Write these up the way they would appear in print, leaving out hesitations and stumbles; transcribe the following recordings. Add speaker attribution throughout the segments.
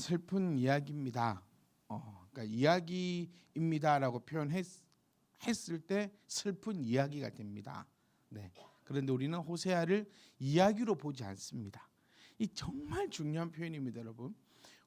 Speaker 1: 슬픈 이야기입니다. 그러니까 이야기입니다라고 표현했을 때 슬픈 이야기가 됩니다. 네. 그런데 우리는 호세아를 이야기로 보지 않습니다. 이 정말 중요한 표현입니다, 여러분.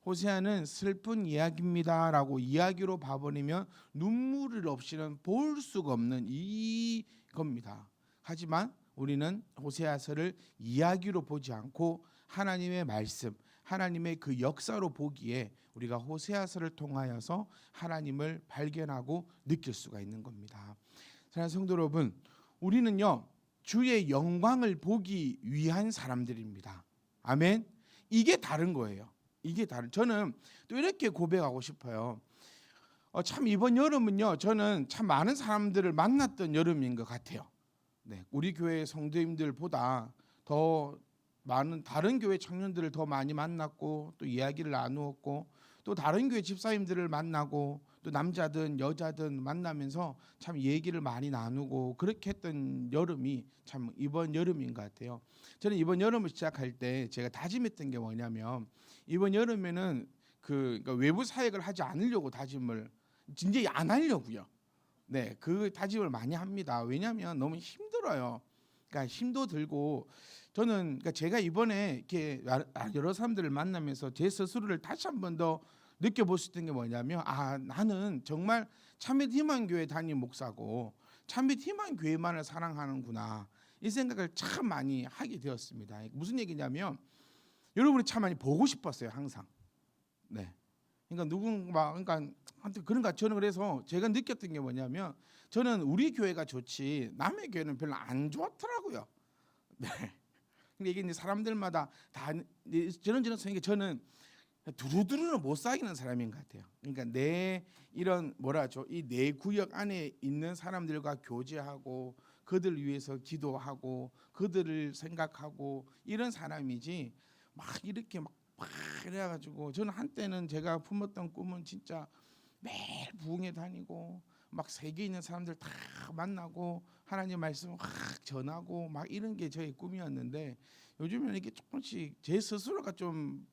Speaker 1: 호세아는 슬픈 이야기입니다라고 이야기로 봐버리면 눈물을 없이는 볼 수가 없는 이겁니다. 하지만 우리는 호세아서를 이야기로 보지 않고 하나님의 말씀, 하나님의 그 역사로 보기에 우리가 호세아서를 통하여서 하나님을 발견하고 느낄 수가 있는 겁니다. 사랑하는 성도 여러분, 우리는요 주의 영광을 보기 위한 사람들입니다. 아멘. 이게 다른 거예요. 저는 또 이렇게 고백하고 싶어요. 참 이번 여름은요 저는 참 많은 사람들을 만났던 여름인 것 같아요. 네, 우리 교회 성도님들보다 더 많은 다른 교회 청년들을 더 많이 만났고 또 이야기를 나누었고 또 다른 교회 집사님들을 만나고 또 남자든 여자든 만나면서 참 얘기를 많이 나누고 그렇게 했던 여름이 참 이번 여름인 것 같아요. 저는 이번 여름을 시작할 때 제가 다짐했던 게 뭐냐면 이번 여름에는 그러니까 외부 사역을 하지 않으려고 다짐을 진짜 안 하려고요. 네, 그 다짐을 많이 합니다. 왜냐하면 너무 힘들어요. 그러니까 힘도 들고 저는 그러니까 제가 이번에 이렇게 여러 사람들을 만나면서 제 스스로를 다시 한 번 더 느껴볼 수 있는 게 뭐냐면 나는 정말 참빛 희망교회 담임 목사고 참빛 희망교회만을 사랑하는구나 이 생각을 참 많이 하게 되었습니다. 무슨 얘기냐면 여러분이 참 많이 보고 싶었어요 항상. 네. 그러니까 그런가 저는 그래서 제가 느꼈던 게 뭐냐면 저는 우리 교회가 좋지 남의 교회는 별로 안 좋더라고요. 네. 근데 이게 이제 사람들마다 다 저는 생각에 저는 두루두루는 못 사귀는 사람인 것 같아요. 그러니까 내 이런 이 내 구역 안에 있는 사람들과 교제하고 그들을 위해서 기도하고 그들을 생각하고 이런 사람이지 막 이렇게 막 이래가지고 저는 한때는 제가 품었던 꿈은 진짜 매일 부흥회 다니고 막 세계에 있는 사람들 다 만나고 하나님 말씀을 확 전하고 막 이런 게 저의 꿈이었는데 요즘에는 이게 조금씩 제 스스로가 좀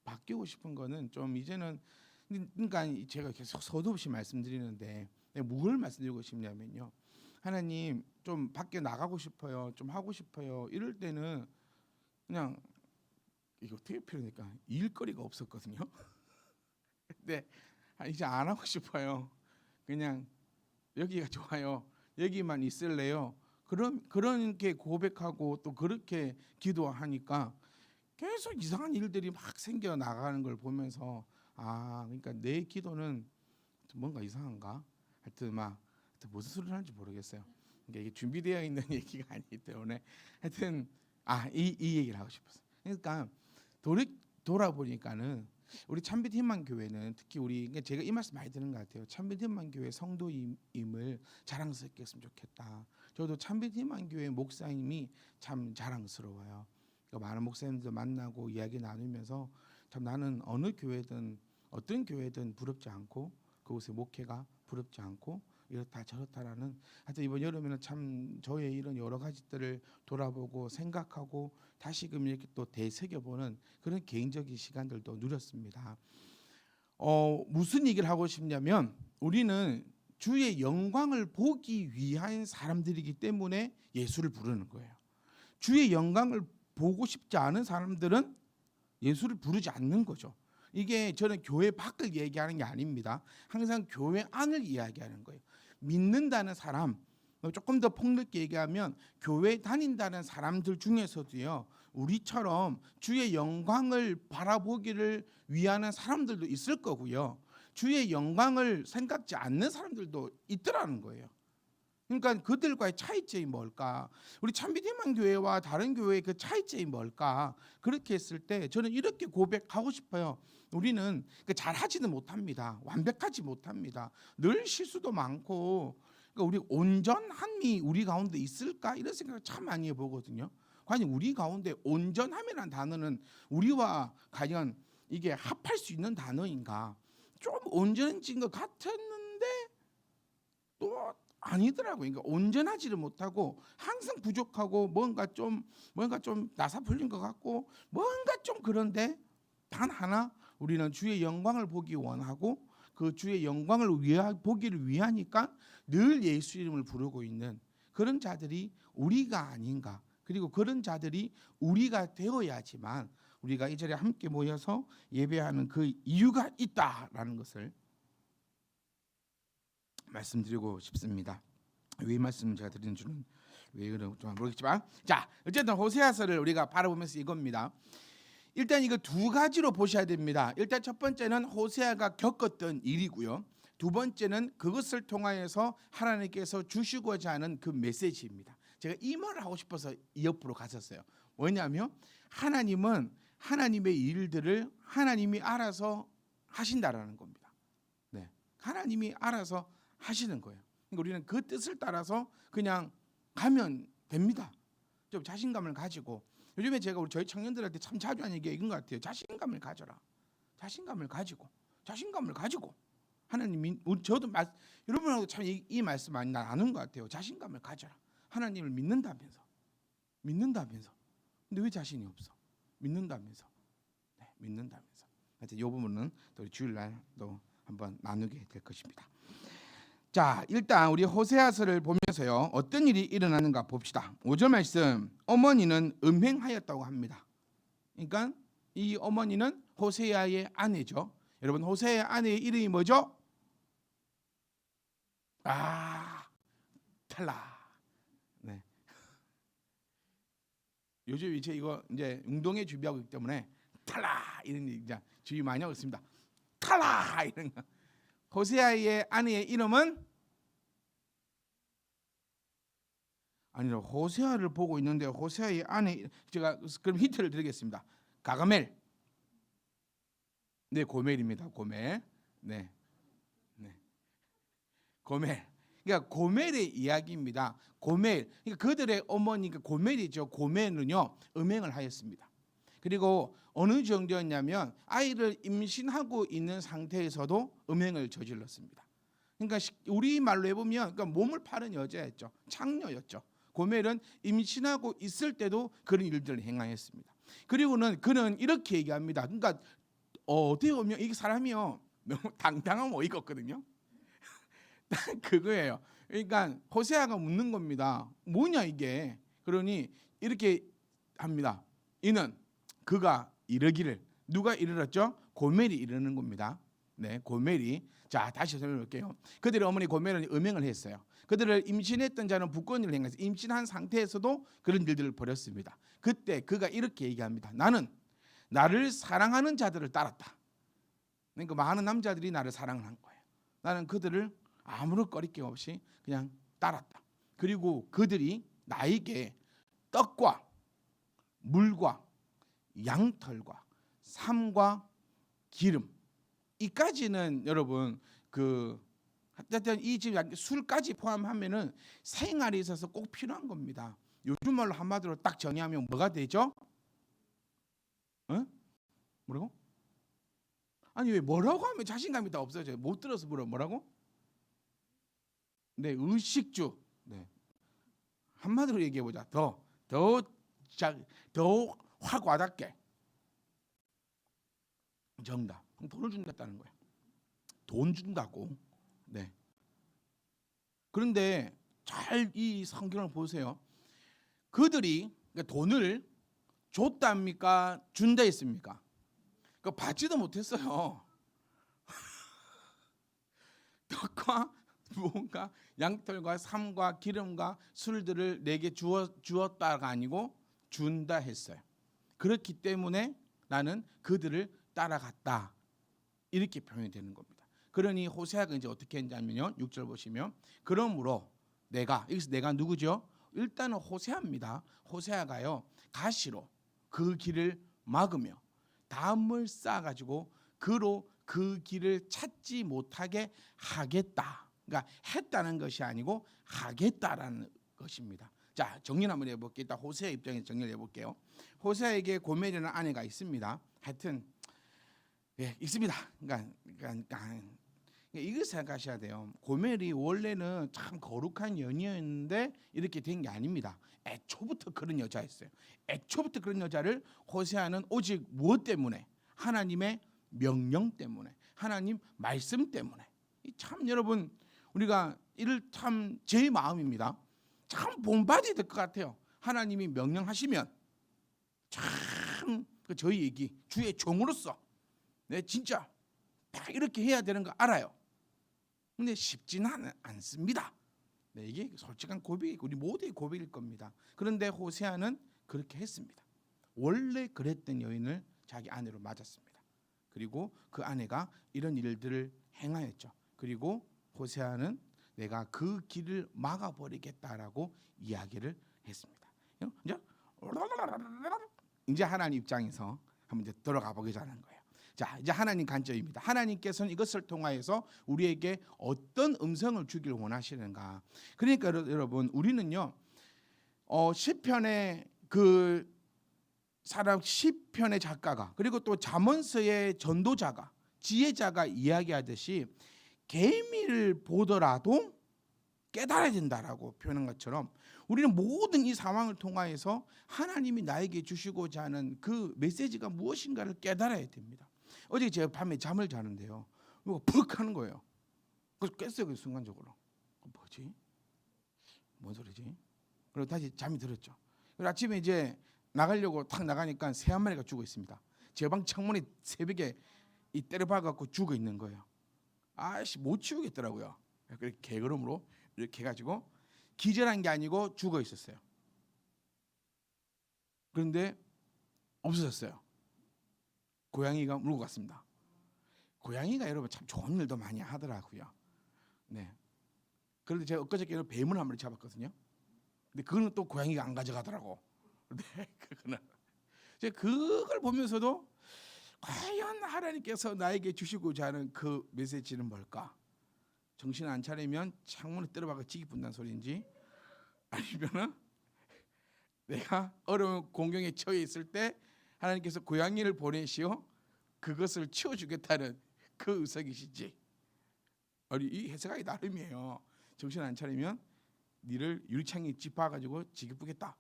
Speaker 1: 바뀌고 싶은 거는 좀 이제는 그러니까 제가 계속 서두 없이 말씀드리는데 뭘 말씀드리고 싶냐면요. 하나님 좀 밖에 나가고 싶어요. 좀 하고 싶어요. 이럴 때는 그냥 이거 어떻게 표현하니까 일거리가 없었거든요. 근데 이제 안 하고 싶어요. 그냥 여기가 좋아요. 여기만 있을래요. 그렇게 고백하고 또 그렇게 기도하니까 계속 이상한 일들이 막 생겨 나가는 걸 보면서 그러니까 내 기도는 뭔가 이상한가? 하여튼 무슨 소리를 하는지 모르겠어요. 그러니까 이게 준비되어 있는 얘기가 아니기 때문에 하여튼 이 얘기를 하고 싶었어요. 그러니까 돌아보니까는 우리 참빛 희망 교회는 특히 그러니까 제가 이 말씀 많이 드는 것 같아요. 참빛 희망 교회 성도임을 자랑스럽게 했으면 좋겠다. 저도 참빛 희망 교회 목사님이 참 자랑스러워요. 그러니까 많은 목사님들 만나고 이야기 나누면서 참 나는 어느 교회든 어떤 교회든 부럽지 않고 그곳의 목회가 부럽지 않고 이렇다 저렇다라는 하여튼 이번 여름에는 참 저의 이런 여러 가지들을 돌아보고 생각하고 다시금 이렇게 또 되새겨보는 그런 개인적인 시간들도 누렸습니다. 무슨 얘기를 하고 싶냐면 우리는 주의 영광을 보기 위한 사람들이기 때문에 예수를 부르는 거예요. 주의 영광을 보고 싶지 않은 사람들은 예수를 부르지 않는 거죠. 이게 저는 교회 밖을 얘기하는 게 아닙니다. 항상 교회 안을 이야기하는 거예요. 믿는다는 사람, 조금 더 폭넓게 얘기하면 교회 다닌다는 사람들 중에서도요. 우리처럼 주의 영광을 바라보기를 위하는 사람들도 있을 거고요. 주의 영광을 생각지 않는 사람들도 있더라는 거예요. 그러니까 그들과의 차이점이 뭘까? 우리 참빛 희망 교회와 다른 교회의 그 차이점이 뭘까? 그렇게 했을 때 저는 이렇게 고백하고 싶어요. 우리는 잘하지는 못합니다. 완벽하지 못합니다. 늘 실수도 많고 그러니까 우리 온전함이 우리 가운데 있을까? 이런 생각을 참 많이 해보거든요. 과연 우리 가운데 온전함이라는 단어는 우리와 과연 이게 합할 수 있는 단어인가? 좀 온전해진 것 같았는데 또 아니더라고요. 그러니까 온전하지를 못하고 항상 부족하고 뭔가 좀 나사 풀린 것 같고 뭔가 좀 그런데 단 하나 우리는 주의 영광을 보기 원하고 그 주의 영광을 보기를 위하니까 늘 예수 이름을 부르고 있는 그런 자들이 우리가 아닌가. 그리고 그런 자들이 우리가 되어야지만 우리가 이 자리에 함께 모여서 예배하는 그 이유가 있다라는 것을 말씀드리고 싶습니다. 왜 이 말씀을 제가 드리는 줄은 왜 그런지 모르겠지만, 자, 어쨌든 호세아서를 우리가 바라보면서 이겁니다. 일단 이거 두 가지로 보셔야 됩니다. 일단 첫 번째는 호세아가 겪었던 일이고요. 두 번째는 그것을 통하여서 하나님께서 주시고자 하는 그 메시지입니다. 제가 이 말을 하고 싶어서 이 옆으로 갔었어요. 뭐냐면 하나님은 하나님의 일들을 하나님이 알아서 하신다라는 겁니다. 네, 하나님이 알아서 하시는 거예요. 그러니까 우리는 그 뜻을 따라서 그냥 가면 됩니다. 좀 자신감을 가지고, 요즘에 제가 우리 저희 청년들한테 참 자주 하는 얘기가 이건 것 같아요. 자신감을 가져라. 자신감을 가지고 하나님이, 저도 여러분하고 참 이 말씀 많이 나누는 것 같아요. 자신감을 가져라. 하나님을 믿는다면서. 근데 왜 자신이 없어? 믿는다면서. 네, 믿는다면서. 하여튼 이 부분은 또 주일날 또 한번 나누게 될 것입니다. 자, 일단 우리 호세아서를 보면서요, 어떤 일이 일어나는가 봅시다. 5절 말씀, 어머니는 음행하였다고 합니다. 그러니까 이 어머니는 호세아의 아내죠. 여러분, 호세아의 아내의 이름이 뭐죠? 탈라. 네. 요즘 이거 이제 운동회 준비하고 있기 때문에 탈라 이런 이제 주의 많이 하고 있습니다. 탈라 이런 거. 호세아의 아내의 이름은 아니라 호세아를 보고 있는데 호세아의 아내, 제가 그럼 힌트를 드리겠습니다. 가가멜. 네, 고멜입니다. 고멜. 네. 고멜. 그러니까 고멜의 이야기입니다. 고멜. 그러니까 그들의 어머니가 고멜이죠. 고멜은요, 음행을 하였습니다. 그리고 어느 정도였냐면 아이를 임신하고 있는 상태에서도 음행을 저질렀습니다. 그러니까 우리 말로 해보면 그러니까 몸을 파는 여자였죠. 창녀였죠. 고멜은 임신하고 있을 때도 그런 일들을 행하였습니다. 그리고는 그는 이렇게 얘기합니다. 그러니까 어떻게 보면 이 사람이요 너무 당당하면 어이가 없거든요. 그거예요. 그러니까 호세아가 묻는 겁니다. 뭐냐 이게? 그러니 이렇게 합니다. 이는 그가 이르기를, 누가 이르렀죠? 고멜이 이르는 겁니다. 네, 고멜이. 자, 다시 설명할게요. 그들의 어머니 고멜은 음행을 했어요. 그들을 임신했던 자는 부권을 행해서 임신한 상태에서도 그런 일들을 벌였습니다. 그때 그가 이렇게 얘기합니다. 나는 나를 사랑하는 자들을 따랐다. 그러니까 많은 남자들이 나를 사랑을 한 거예요. 나는 그들을 아무런 거리낌 없이 그냥 따랐다. 그리고 그들이 나에게 떡과 물과 양털과 삼과 기름, 이까지는 여러분 하여튼 이 지금 술까지 포함하면은 생활에 있어서 꼭 필요한 겁니다. 요즘 말로 한마디로 딱 정의하면 뭐가 되죠? 뭐라고? 아니 왜 뭐라고 하면 자신감이 다 없어져요? 못 들어서 뭐라고? 네, 의식주. 네. 한마디로 얘기해 보자. 더 확 와닿게. 정답. 돈을 준다는 거예요. 돈 준다고. 네. 그런데 잘 이 성경을 보세요. 그들이 돈을 줬답니까? 준다 했습니까? 그 받지도 못했어요. 떡과 무언가 양털과 삼과 기름과 술들을 내게 주었다가 아니고 준다 했어요. 그렇기 때문에 나는 그들을 따라갔다. 이렇게 표현이 되는 겁니다. 그러니 호세아가 이제 어떻게 했냐면요. 6절 보시면 그러므로 여기서 내가 누구죠? 일단은 호세아입니다. 호세아가요 가시로 그 길을 막으며 담을 쌓아가지고 그로 그 길을 찾지 못하게 하겠다. 그러니까 했다는 것이 아니고 하겠다라는 것입니다. 자, 정리를 한번 해볼게요. 일단 호세아 입장에서 정리를 해볼게요. 호세아에게 고멜이라는 아내가 있습니다. 하여튼 있습니다. 그러니까 이거 생각하셔야 돼요. 고멜이 원래는 참 거룩한 여인이었는데 이렇게 된 게 아닙니다. 애초부터 그런 여자였어요. 애초부터 그런 여자를 호세아는 오직 무엇 때문에? 하나님의 명령 때문에, 하나님 말씀 때문에. 참 여러분, 우리가 이를 참 제 마음입니다. 참 본받아야 될 것 같아요. 하나님이 명령하시면 참 저희 얘기 주의 종으로서 진짜 다 이렇게 해야 되는 거 알아요. 근데 쉽지는 않습니다. 이게 솔직한 고백이고 우리 모두의 고백일 겁니다. 그런데 호세아는 그렇게 했습니다. 원래 그랬던 여인을 자기 아내로 맞았습니다. 그리고 그 아내가 이런 일들을 행하였죠. 그리고 호세아는 내가 그 길을 막아버리겠다라고 이야기를 했습니다. 이제 하나님 입장에서 한번 이제 들어가 보자는 거예요. 자, 이제 하나님 관점입니다. 하나님께서는 이것을 통하여서 우리에게 어떤 음성을 주기를 원하시는가? 그러니까 여러분, 우리는요, 시편의 그 사람 시편의 작가가, 그리고 또 잠언서의 전도자가, 지혜자가 이야기하듯이 개미를 보더라도 깨달아야 된다라고 표현한 것처럼 우리는 모든 이 상황을 통하여서 하나님이 나에게 주시고자 하는 그 메시지가 무엇인가를 깨달아야 됩니다. 어제 제가 밤에 잠을 자는데요, 뭐가 퍽 하는 거예요. 그래서 깼어요. 그 순간적으로. 뭐지? 뭔 소리지? 그리고 다시 잠이 들었죠. 그리고 아침에 이제 나가려고 탁 나가니까 새 한 마리가 죽어 있습니다. 제 방 창문이 새벽에 때려박아갖고 죽어 있는 거예요. 아씨, 못 치우겠더라고요. 그래서 개걸음으로 이렇게 해가지고, 기절한 게 아니고 죽어 있었어요. 그런데 없어졌어요. 고양이가 물고 갔습니다. 고양이가 여러분 참 좋은 일도 많이 하더라고요. 네. 그런데 제가 엊그저께 뱀을 한 마리 잡았거든요. 근데 그거는 또 고양이가 안 가져가더라고. 네, 그거는 제가 그걸 보면서도 과연 하나님께서 나에게 주시고자 하는 그 메시지는 뭘까? 정신 안 차리면 창문에 때려박아 지기 분다는 소리인지, 아니면은 내가 어려운 공경에 처해 있을 때 하나님께서 고양이를 보내시어 그것을 치워주겠다는 그 의석이시지. 아니, 이 해석하기 나름이에요. 정신 안 차리면 니를 유리창에 짚어가지고 지기쁘겠다.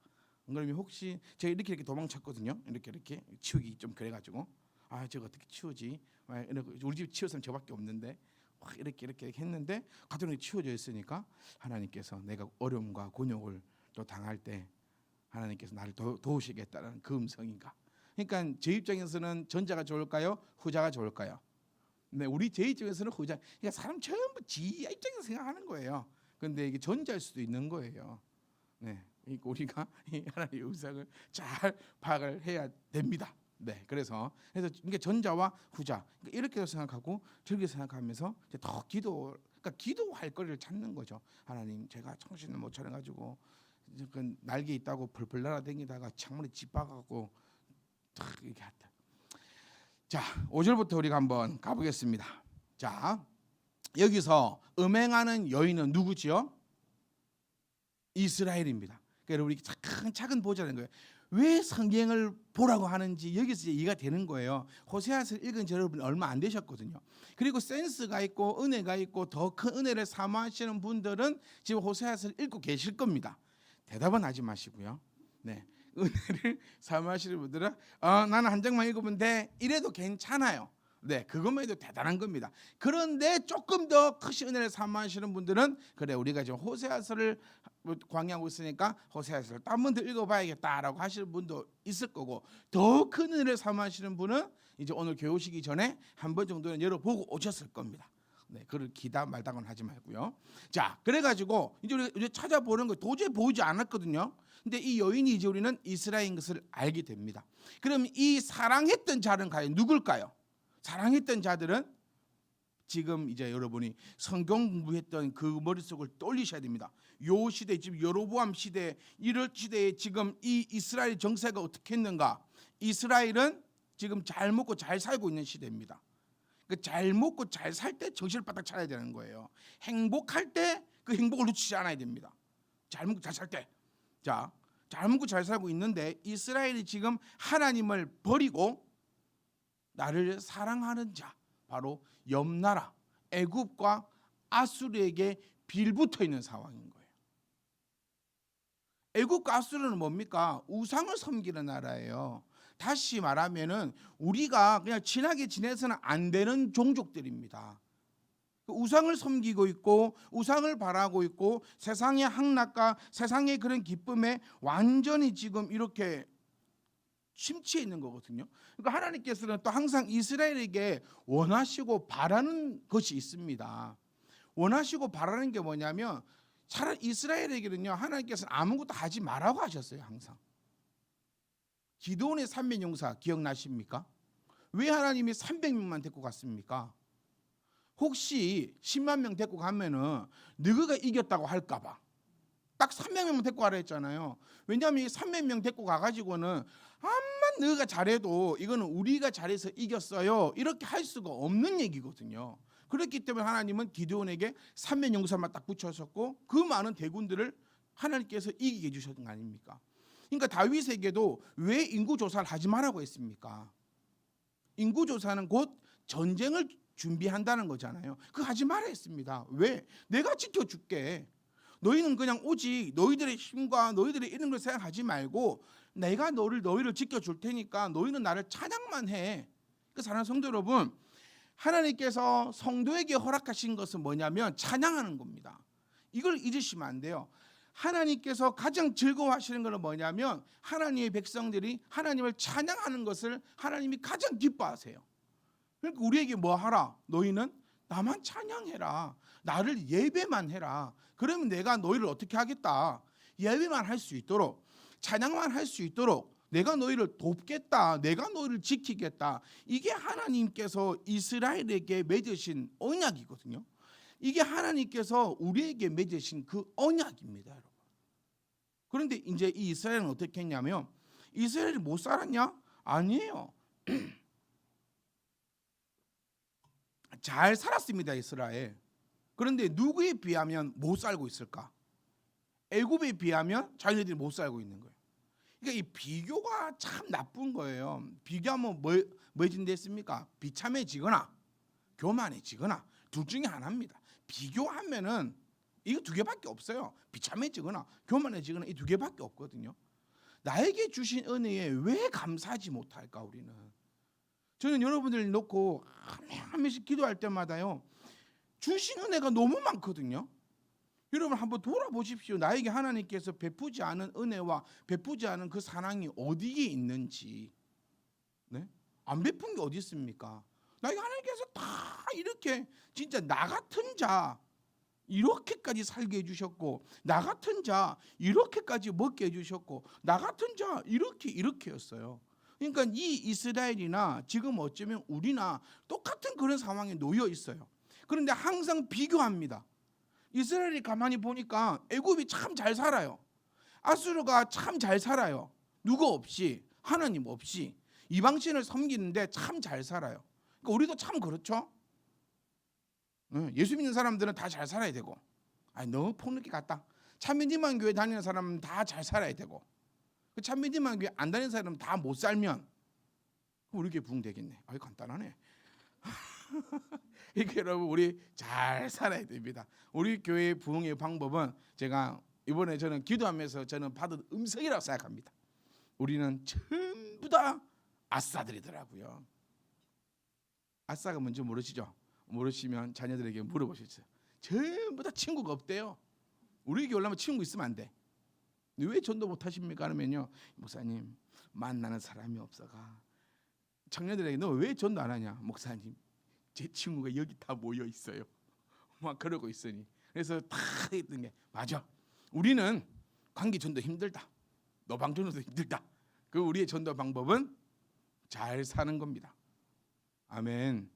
Speaker 1: 그러면 혹시 제가 이렇게 도망쳤거든요. 이렇게 치우기 좀 그래가지고, 저거 어떻게 치우지? 우리 집 치웠으면 저밖에 없는데 이렇게 했는데 가정이 치워져 있으니까 하나님께서 내가 어려움과 곤욕을 또 당할 때 하나님께서 나를 도우시겠다는 그 음성인가? 그러니까 제 입장에서는 전자가 좋을까요? 후자가 좋을까요? 네, 우리 제 입장에서는 후자. 그러니까 사람 전부 지 입장에서 생각하는 거예요. 그런데 이게 전자일 수도 있는 거예요. 네, 그러니까 우리가 하나님의 음성을 잘 파악을 해야 됩니다. 네, 그래서 이게 전자와 후자 이렇게 생각하고 저렇게 생각하면서 이제 더 그러니까 기도할 거리를 찾는 거죠. 하나님, 제가 정신을 못 차려가지고 그 날개 있다고 벌벌 날아다니다가 창문에 짚박아갖고 이렇게 했다. 자, 5절부터 우리가 한번 가보겠습니다. 자, 여기서 음행하는 여인은 누구지요? 이스라엘입니다. 그러니까 우리 차근차근 보자는 거예요. 왜 성경을 보라고 하는지 여기서 이해가 되는 거예요. 호세아서를 읽은 여러분 얼마 안 되셨거든요. 그리고 센스가 있고 은혜가 있고 더 큰 은혜를 사모하시는 분들은 지금 호세아서를 읽고 계실 겁니다. 대답은 하지 마시고요. 네, 은혜를 사모하시는 분들은 나는 한 장만 읽으면 돼, 이래도 괜찮아요. 네, 그것만 해도 대단한 겁니다. 그런데 조금 더 크신 은혜를 사모하시는 분들은, 그래, 우리가 지금 호세아서를 광야하고 있으니까 호세아서를 또 한 번 더 읽어봐야겠다라고 하시는 분도 있을 거고, 더 큰 은혜를 사모하시는 분은 이제 오늘 교회 오시기 전에 한 번 정도는 열어보고 오셨을 겁니다. 네, 그걸 기다 말다곤 하지 말고요. 자, 그래가지고 이제 우리가 찾아보는 거 도저히 보이지 않았거든요. 근데 이 여인이 이제 우리는 이스라엘인 것을 알게 됩니다. 그럼 이 사랑했던 자는 과연 누굴까요? 사랑했던 자들은 지금 이제 여러분이 성경 공부했던 그 머릿속을 떠올리셔야 됩니다. 요 시대, 지금 여로보암 시대, 이럴 시대에 지금 이 이스라엘 정세가 어떻게 했는가? 이스라엘은 지금 잘 먹고 잘 살고 있는 시대입니다. 잘 먹고 잘 살 때 정신을 바짝 차려야 되는 거예요. 행복할 때 그 행복을 놓치지 않아야 됩니다. 잘 먹고 잘 살 때. 자, 잘 먹고 잘 살고 있는데 이스라엘이 지금 하나님을 버리고 나를 사랑하는 자, 바로 옆나라 애굽과 아수르에게 빌붙어 있는 상황인 거예요. 애굽과 아수르는 뭡니까? 우상을 섬기는 나라예요. 다시 말하면은 우리가 그냥 친하게 지내서는 안 되는 종족들입니다. 우상을 섬기고 있고 우상을 바라고 있고 세상의 향락과 세상의 그런 기쁨에 완전히 지금 이렇게 심취해 있는 거거든요. 그러니까 하나님께서는 또 항상 이스라엘에게 원하시고 바라는 것이 있습니다. 원하시고 바라는 게 뭐냐면 차라리 이스라엘에게는요, 하나님께서는 아무것도 하지 말라고 하셨어요. 항상. 기드온의 300용사 기억나십니까? 왜 하나님이 300명만 데리고 갔습니까? 혹시 10만 명 데리고 가면은 너희가 이겼다고 할까 봐 딱 300명만 데리고 가라 했잖아요. 왜냐하면 이 300명 데리고 가가지고는 암만 너희가 잘해도 이거는 우리가 잘해서 이겼어요 이렇게 할 수가 없는 얘기거든요. 그렇기 때문에 하나님은 기드온에게 300용사만 딱 붙여셨고 그 많은 대군들을 하나님께서 이기게 해주셨던 거 아닙니까? 그러니까 다윗에게도 왜 인구조사를 하지 말라고 했습니까? 인구조사는 곧 전쟁을 준비한다는 거잖아요. 그거 하지 말라 했습니다. 왜? 내가 지켜줄게. 너희는 그냥 오직 너희들의 힘과 너희들의 이런 걸 생각하지 말고 내가 너희를 지켜줄 테니까 너희는 나를 찬양만 해. 그 사랑하는 성도 여러분, 하나님께서 성도에게 허락하신 것은 뭐냐면 찬양하는 겁니다. 이걸 잊으시면 안 돼요. 하나님께서 가장 즐거워하시는 것은 뭐냐면 하나님의 백성들이 하나님을 찬양하는 것을 하나님이 가장 기뻐하세요. 그러니까 우리에게 뭐 하라? 너희는 나만 찬양해라. 나를 예배만 해라. 그러면 내가 너희를 어떻게 하겠다? 예배만 할 수 있도록, 찬양만 할 수 있도록 내가 너희를 돕겠다. 내가 너희를 지키겠다. 이게 하나님께서 이스라엘에게 맺으신 언약이거든요. 이게 하나님께서 우리에게 맺으신 그 언약입니다, 여러분. 그런데 이제 이 이스라엘은 어떻게 했냐면, 이스라엘이 못 살았냐? 아니에요. 잘 살았습니다, 이스라엘. 그런데 누구에 비하면 못 살고 있을까? 애굽에 비하면 자기네들이 못 살고 있는 거예요. 그러니까 이 비교가 참 나쁜 거예요. 비교하면 뭐 해진댔습니까? 비참해지거나 교만해지거나 둘 중에 하나입니다. 비교하면은 이거 두 개밖에 없어요. 비참해지거나 교만해지거나 이 두 개밖에 없거든요. 나에게 주신 은혜에 왜 감사하지 못할까 우리는? 저는 여러분들 놓고 한 번씩 기도할 때마다요, 주신 은혜가 너무 많거든요. 여러분 한번 돌아보십시오. 나에게 하나님께서 베푸지 않은 은혜와 베푸지 않은 그 사랑이 어디에 있는지. 네? 안 베푼 게 어디 있습니까? 나에게 하나님께서 다 이렇게 진짜 나 같은 자 이렇게까지 살게 해주셨고, 나 같은 자 이렇게까지 먹게 해주셨고, 나 같은 자 이렇게였어요. 그러니까 이 이스라엘이나 지금 어쩌면 우리나 똑같은 그런 상황에 놓여 있어요. 그런데 항상 비교합니다. 이스라엘이 가만히 보니까 애굽이 참 잘 살아요. 아수르가 참 잘 살아요. 누구 없이, 하나님 없이 이방신을 섬기는데 참 잘 살아요. 그러니까 우리도 참 그렇죠. 예수 믿는 사람들은 다 잘 살아야 되고, 너무 폭넓게 갔다. 참미니만 교회 다니는 사람은 다 잘 살아야 되고, 참미니만 교회 안 다니는 사람은 다 못 살면 우리 교회 부흥되겠네. 간단하네. 이게 여러분 우리 잘 살아야 됩니다. 우리 교회 부흥의 방법은 제가 이번에 저는 기도하면서 저는 받은 음성이라고 생각합니다. 우리는 전부 다 아싸들이더라고요. 아싸가 뭔지 모르시죠? 모르시면 자녀들에게 물어보시죠. 전부 다 친구가 없대요. 우리 교회 오려면 친구 있으면 안 돼. 왜 전도 못 하십니까? 하면요, 목사님 만나는 사람이 없어가. 청년들에게 너 왜 전도 안 하냐? 목사님 제 친구가 여기 다 모여 있어요. 막 그러고 있으니. 그래서 다 했던 게 맞아. 우리는 관계 전도 힘들다. 노방 전도도 힘들다. 그 우리의 전도 방법은 잘 사는 겁니다. 아멘.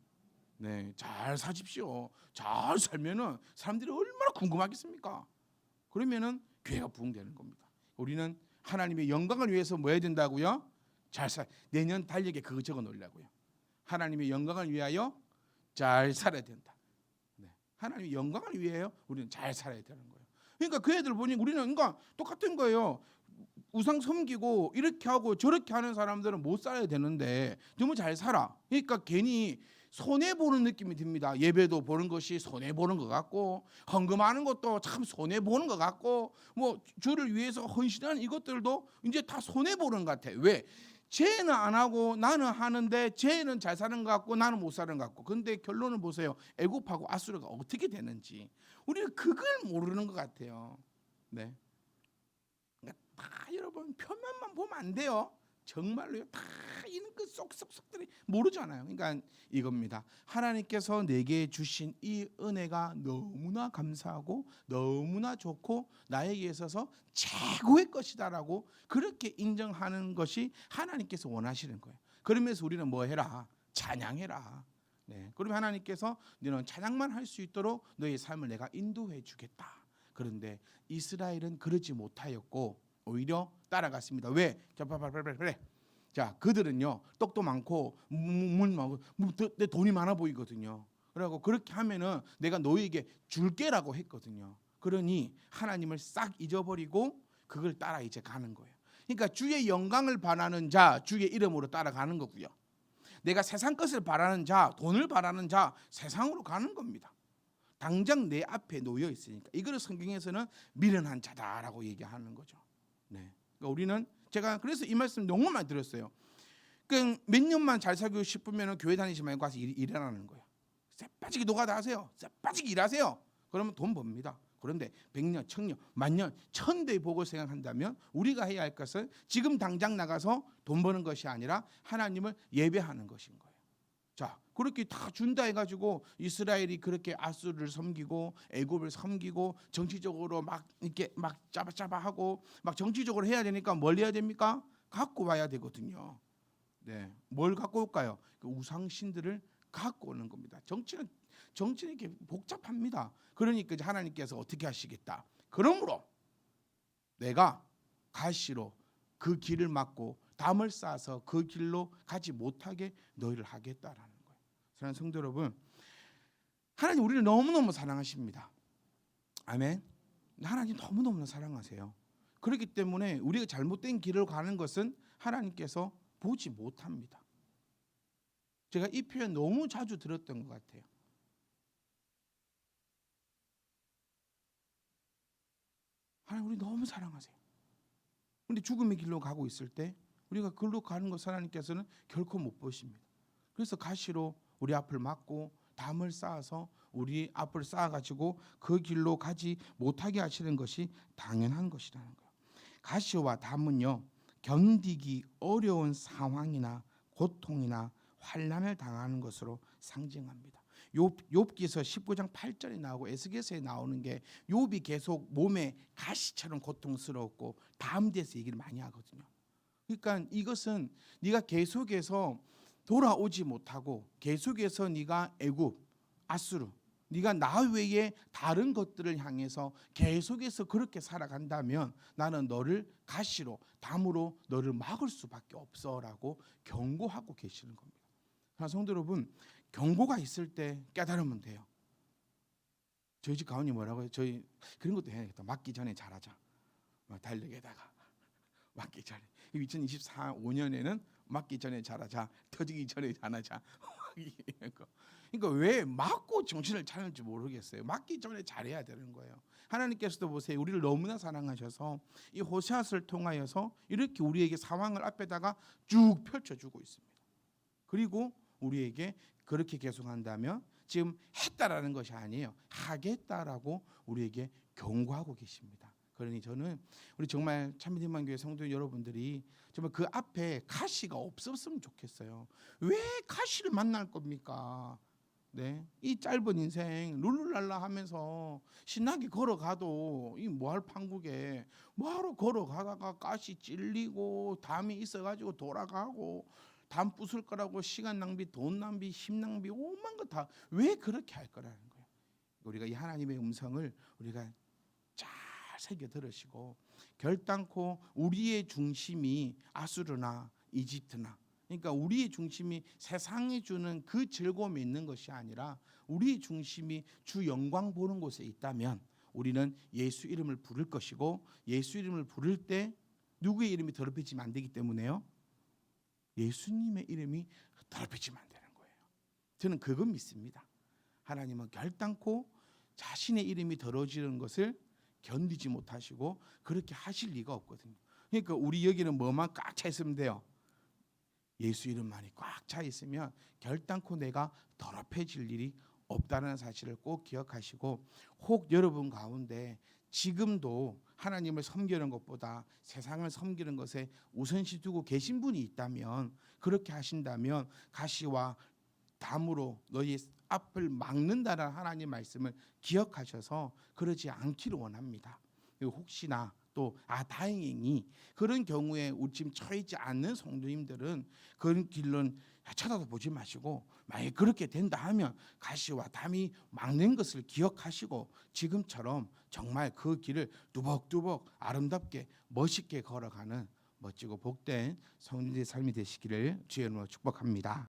Speaker 1: 네, 잘 사십시오. 잘 살면은 사람들이 얼마나 궁금하겠습니까? 그러면은 교회가 부흥되는 겁니다. 우리는 하나님의 영광을 위해서 뭐 해야 된다고요? 잘 살. 내년 달력에 그거 적어 놓으려고요. 하나님의 영광을 위하여 잘 살아야 된다. 네. 하나님의 영광을 위하여 우리는 잘 살아야 되는 거예요. 그러니까 그 애들 보니 우리는 그러니까 똑같은 거예요. 우상 섬기고 이렇게 하고 저렇게 하는 사람들은 못 살아야 되는데 너무 잘 살아. 그러니까 괜히 손해 보는 느낌이 듭니다. 예배도 보는 것이 손해 보는 것 같고, 헌금하는 것도 참 손해 보는 것 같고, 뭐 주를 위해서 헌신하는 이것들도 이제 다 손해 보는 것 같아. 왜? 쟤는 안 하고 나는 하는데 쟤는 잘 사는 것 같고 나는 못 사는 것 같고. 근데 결론을 보세요. 애굽하고 아수르가 어떻게 되는지 우리는 그걸 모르는 것 같아요. 네. 그러니까 다 여러분 표면만 보면 안 돼요. 정말로요. 다 이런 그 쏙쏙쏙들이 모르잖아요. 그러니까 이겁니다. 하나님께서 내게 주신 이 은혜가 너무나 감사하고 너무나 좋고 나에게 있어서 최고의 것이다라고 그렇게 인정하는 것이 하나님께서 원하시는 거예요. 그러면서 우리는 뭐 해라? 찬양해라. 네. 그러면 하나님께서 너는 찬양만 할 수 있도록 너의 삶을 내가 인도해 주겠다. 그런데 이스라엘은 그러지 못하였고 오히려 따라갔습니다. 왜? 자, 그들은요 떡도 많고 내 돈이 많아 보이거든요. 그러고 그렇게 하면은 내가 너희에게 줄게라고 했거든요. 그러니 하나님을 싹 잊어버리고 그걸 따라 이제 가는 거예요. 그러니까 주의 영광을 바라는 자 주의 이름으로 따라가는 거고요. 내가 세상 것을 바라는 자, 돈을 바라는 자 세상으로 가는 겁니다. 당장 내 앞에 놓여 있으니까. 이거를 성경에서는 미련한 자다라고 얘기하는 거죠. 네. 그러니까 우리는 제가 그래서 이 말씀 너무 많이 들었어요. 몇 년만 잘 살고 싶으면 교회 다니지 말고 가서 일하라는 거예요. 쎄빠지게 노가다 하세요. 쎄빠지게 일하세요. 그러면 돈 법니다. 그런데 100년, 1000년, 만년, 1000대의 복을 생각한다면 우리가 해야 할 것은 지금 당장 나가서 돈 버는 것이 아니라 하나님을 예배하는 것인 거예요. 자, 그렇게 다 준다 해가지고 이스라엘이 그렇게 아수르를 섬기고 애굽을 섬기고 정치적으로 막 이렇게 막 짜바짜바하고 막 정치적으로 해야 되니까 뭘 해야 됩니까? 갖고 와야 되거든요. 네, 뭘 갖고 올까요? 그 우상 신들을 갖고 오는 겁니다. 정치는 이렇게 복잡합니다. 그러니까 이제 하나님께서 어떻게 하시겠다. 그러므로 내가 가시로 그 길을 막고 담을 쌓아서 그 길로 가지 못하게 너희를 하겠다라는 거예요. 사랑하는 성도 여러분, 하나님 우리를 너무너무 사랑하십니다. 아멘. 하나님 너무너무 사랑하세요. 그렇기 때문에 우리가 잘못된 길을 가는 것은 하나님께서 보지 못합니다. 제가 이 표현 너무 자주 들었던 것 같아요. 하나님 우리 너무 사랑하세요. 그런데 죽음의 길로 가고 있을 때 우리가 그로 가는 것 하나님께서는 결코 못 보십니다. 그래서 가시로 우리 앞을 막고 담을 쌓아서 우리 앞을 쌓아가지고 그 길로 가지 못하게 하시는 것이 당연한 것이라는 거예요. 가시와 담은요 견디기 어려운 상황이나 고통이나 환난을 당하는 것으로 상징합니다. 욥기서 19장 8절에 나오고 에스겔서에 나오는 게 욥이 계속 몸에 가시처럼 고통스럽고 담 대해서 얘기를 많이 하거든요. 그러니까 이것은 네가 계속해서 돌아오지 못하고 계속해서 네가 애굽, 아수르, 네가 나 외에 다른 것들을 향해서 계속해서 그렇게 살아간다면 나는 너를 가시로 담으로 너를 막을 수밖에 없어라고 경고하고 계시는 겁니다. 성도 여러분, 경고가 있을 때 깨달으면 돼요. 저희 집 가훈이 뭐라고 해요? 저희 그런 것도 해야겠다. 맞기 전에 잘하자. 달력에다가 맞기 전에 2024, 5년에는 맞기 전에 잘하자. 터지기 전에 잘하자. 그러니까 왜 맞고 정신을 차릴지 모르겠어요. 맞기 전에 잘해야 되는 거예요. 하나님께서도 보세요. 우리를 너무나 사랑하셔서 이 호세아서를 통하여서 이렇게 우리에게 상황을 앞에다가 쭉 펼쳐주고 있습니다. 그리고 우리에게 그렇게 계속한다면 지금 했다라는 것이 아니에요. 하겠다라고 우리에게 경고하고 계십니다. 그러니 저는 우리 정말 참미대만교회 성도 여러분들이 정말 그 앞에 가시가 없었으면 좋겠어요. 왜 가시를 만날 겁니까? 네, 이 짧은 인생 룰루랄라 하면서 신나게 걸어가도 이 뭐할 판국에 뭐하러 걸어가다가 가시 찔리고 담이 있어가지고 돌아가고 담 부술 거라고 시간 낭비, 돈 낭비, 힘 낭비 오만 거 다 왜 그렇게 할 거라는 거예요. 우리가 이 하나님의 음성을 우리가 잘 새겨 들으시고 결단코 우리의 중심이 아수르나 이집트나 그러니까 우리의 중심이 세상이 주는 그 즐거움이 있는 것이 아니라 우리의 중심이 주 영광 보는 곳에 있다면 우리는 예수 이름을 부를 것이고 예수 이름을 부를 때 누구의 이름이 더럽혀지면 안 되기 때문에요. 예수님의 이름이 더럽혀지면 안 되는 거예요. 저는 그거 믿습니다. 하나님은 결단코 자신의 이름이 더러워지는 것을 견디지 못하시고 그렇게 하실 리가 없거든요. 그러니까 우리 여기는 뭐만 꽉 차 있으면 돼요. 예수 이름만이 꽉 차 있으면 결단코 내가 더럽혀질 일이 없다는 사실을 꼭 기억하시고, 혹 여러분 가운데 지금도 하나님을 섬기는 것보다 세상을 섬기는 것에 우선시 두고 계신 분이 있다면, 그렇게 하신다면 가시와 담으로 너희 앞을 막는다는 하나님 말씀을 기억하셔서 그러지 않기를 원합니다. 그리고 혹시나 또 다행히 그런 경우에 우리 지금 처해있지 않는 성도님들은 그런 길은 쳐다도 보지 마시고, 만약 그렇게 된다 하면 가시와 담이 막는 것을 기억하시고 지금처럼 정말 그 길을 두벅두벅 아름답게 멋있게 걸어가는 멋지고 복된 성도의 삶이 되시기를 주의 이름으로 축복합니다.